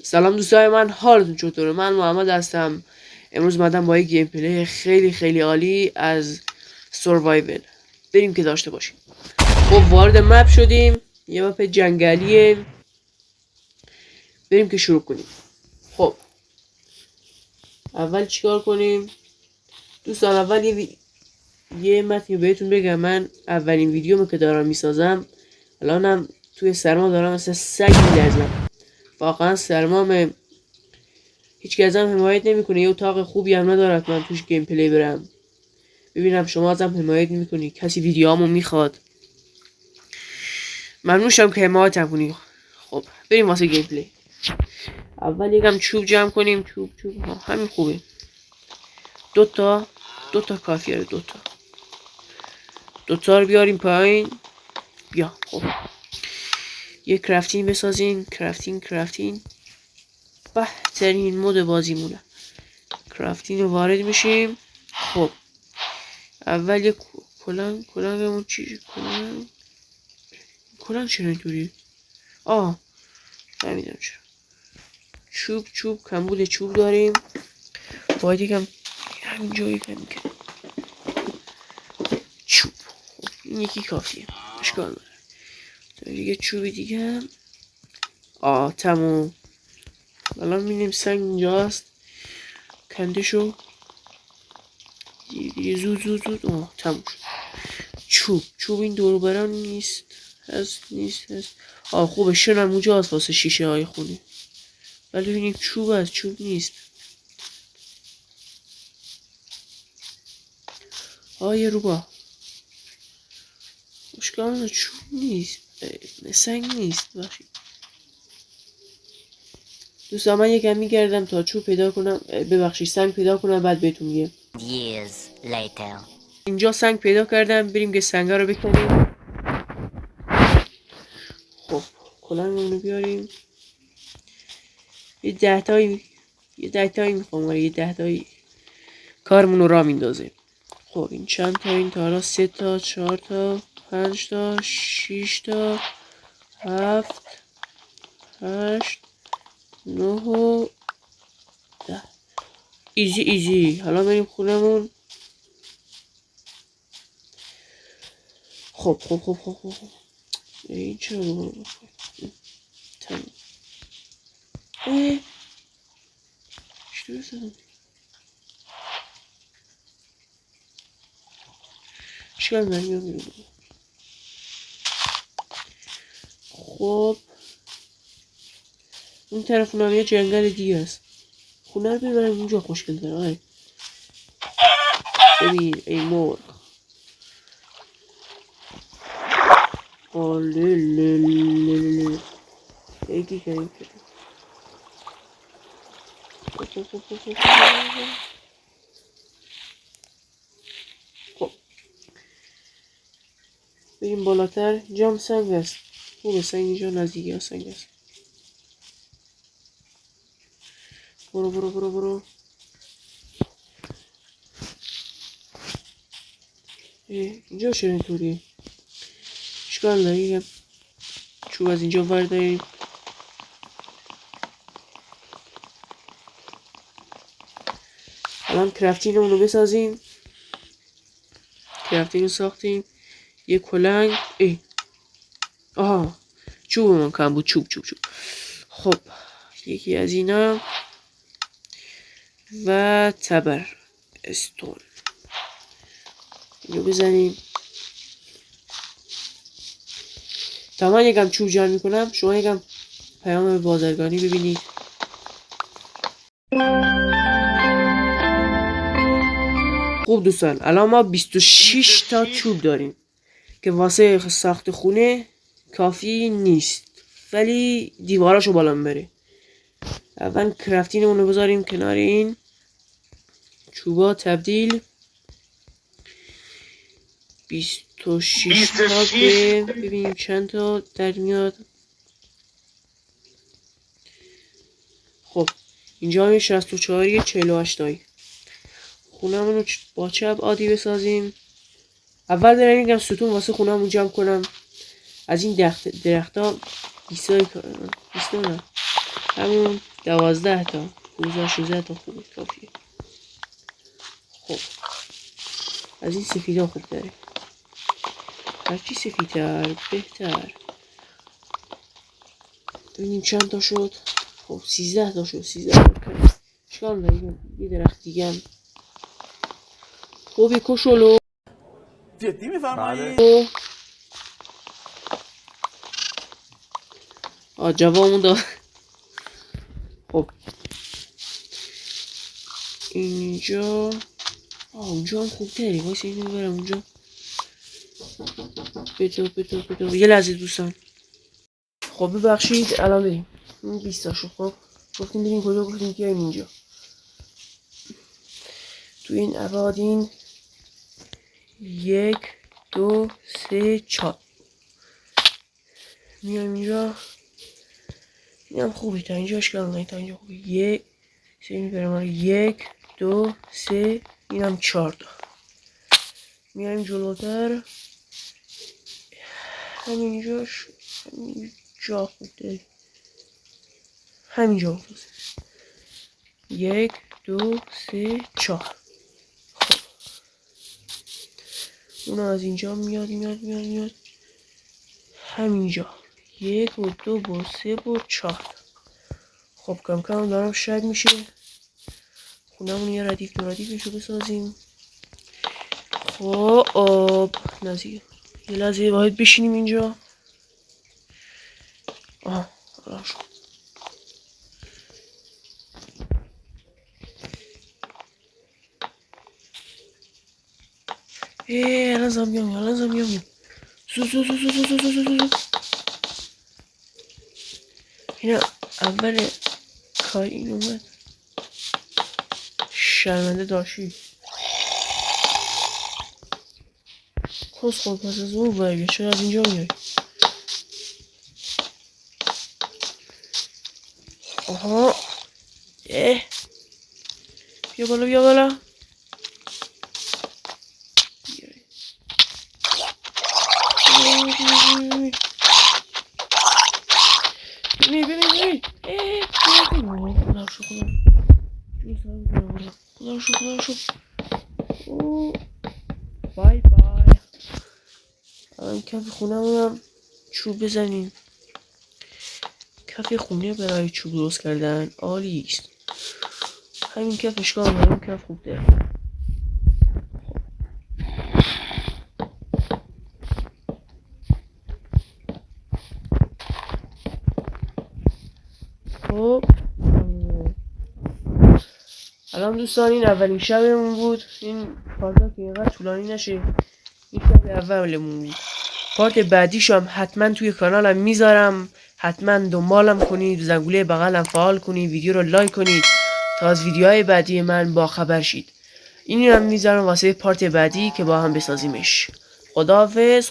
سلام دوستای من، حالتون چطوره؟ من محمد هستم. امروز اومدم با یک گیم پلی خیلی خیلی عالی از سروایول. بریم که داشته باشیم. خب وارد مپ شدیم، یه مپ جنگلیه. بریم که شروع کنیم. خب اول چیکار کنیم دوستان؟ اول یه متنی بهتون بگم. من اولین ویدیومو که دارم میسازم، الانم توی سرما دارم مثل سگ میلرزم. واقعا سرمام، هیچ ازم حمایت نمیکنه. یه اتاق خوبی هم ندارد من توش گیم پلی برم. ببینم شما ازم حمایت نمیکنی، کسی ویدیوامو میخواد، ممنون میشم که حمایتم کنی. خب بریم واسه گیم پلی. اول یکم چوب جمع کنیم. چوب همین خوبه. دوتا کافیه. دوتا رو بیاریم پایین. بیا خب یه کرافتین بسازیم. کرافتین بهترین مود بازیمونه. کرافتین رو وارد میشیم. خب اول یه کلنگمون چی؟ کلنگ چرا اینطوری؟ نمیدونم چرا. چوب کمبود چوب داریم. باید یکم همین جایی کنیم که چوب. این یکی کافیه، اشکال نداره. دیگه چوبی دیگه تموم. الان میبینیم سنگ اینجاست، کنده شو دیگه. زود تموم شد. چوب این دور برم نیست. خوبه. شنم اونجا هست واسه شیشه های خونه، ولی ببینیم چوب هست. چوب نیست. یه روبا اشکال. چوب نیست، سنگ نیست. دوستان من یکم میگردم تا چوب پیدا کنم، ببخشید سنگ پیدا کنم، بعد بهتون میگم. Years later. اینجا سنگ پیدا کردم. بریم که سنگا رو بکنیم. خب کلنگمون رو بیاریم. یه 10 تایی میخوام، ولی یه 10 تایی کارمون رو راه میندازه. خب این چند تا؟ این تا حالا 3 تا 4 تا 5 تا 6 تا 7 8 9 و 10. ایزی. حالا بریم خونمون. خب این چرا دوباره تمام. چطور زدم؟ چرا نمیام؟ خب اون طرف اونم یه جنگل دیگه است. خونه رو ببرم اونجا خوشگل داره. ببین ای مرغ. ایگی کنیم. خب بریم بالاتر. جام سنگ هست. خوبه سنگ اینجا نزدیکی ها سنگ هست. برو. اینجا چرا اینطوریه؟ اشکال نداره. چوب از اینجا برداریم. الان کرافتینمون رو بسازیم. کرافتین رو ساختیم. یه کلنگ. چوب من کم بود. چوب. خب یکی از اینا و تبر استون. اینو بزنیم. تا من یکم چوب جمع میکنم، شما یکم پیام بازرگانی ببینید. خوب دوستان، الان ما 26 تا چوب داریم که واسه ساخت خونه کافی نیست، ولی دیواراشو بالا میبره. اول کرافتینمون رو بذاریم کنار این چوبا. تبدیل 26 تا به ببینیم چند تا در میاد. خب اینجا هم 64 48 تایی. خونمون رو با چه ابعادی بسازیم؟ اول دارم میگم ستون واسه خونمون جمع کنم. از این درخت ها همون 12 تا 16 تا خوبه کافیه. خب از این سفیدا خوب داره، هرچی سفیدتر بهتر. ببینیم چند تا شد. خب 13 تا شد. 13 تا اشکال نداره، یه درخت دیگه هم خوبی کشولو. جدی میفرمایید؟ جوابمون داد. خب اینجا اونجا هم خوب تری. واسه اینو برم اونجا. بتو یه لحظه دوستان. خب ببخشید الان بریم. این 20 تا شد. خب گفتیم بریم کجا؟ گفتیم بیایم اینجا. تو این ابعاد 1 2 3 4 میایم اینجا. اینم خوبه، تا اینجا اشکال نداره، تا اینجا خوبه. 1 3 میبرم 1 2 3 اینم 4 تا. میایم جلوتر. همینجا خوبه، همینجا خوبه. 1 2 3 4. خب اون از اینجا میاد همینجا 1 و 2 و 3 و 4. خب کم کم دارم شاید میشه خونمون یه ردیف دو ردیفشو بسازیم. خب نزدیک یه لحظه باید بشینیم اینجا. الان شد. الان زمین زو. اینا اول کار این اومد. شرمنده داشتی کس خود. پس از اون باید چرا از اینجا میای؟ آها بیا بالا. ببین خدا شو. بای الان کف خونمونم چوب بزنیم. کف خونه برای چوب درست کردن عالی است. همین کف اشکال نداره، کف خوب داره. خب الان دوستان این اولین شبمون بود. این پارتا که اینقدر طولانی نشه، این شب اولمون بود. پارت بعدیشو هم حتما توی کانالم میذارم، حتما دنبالم کنید، زنگوله بغلم فعال کنید، ویدیو رو لایک کنید تا از ویدیوهای بعدی من با خبر شید. این هم میذارم واسه پارت بعدی که با هم بسازیمش. خداحافظ.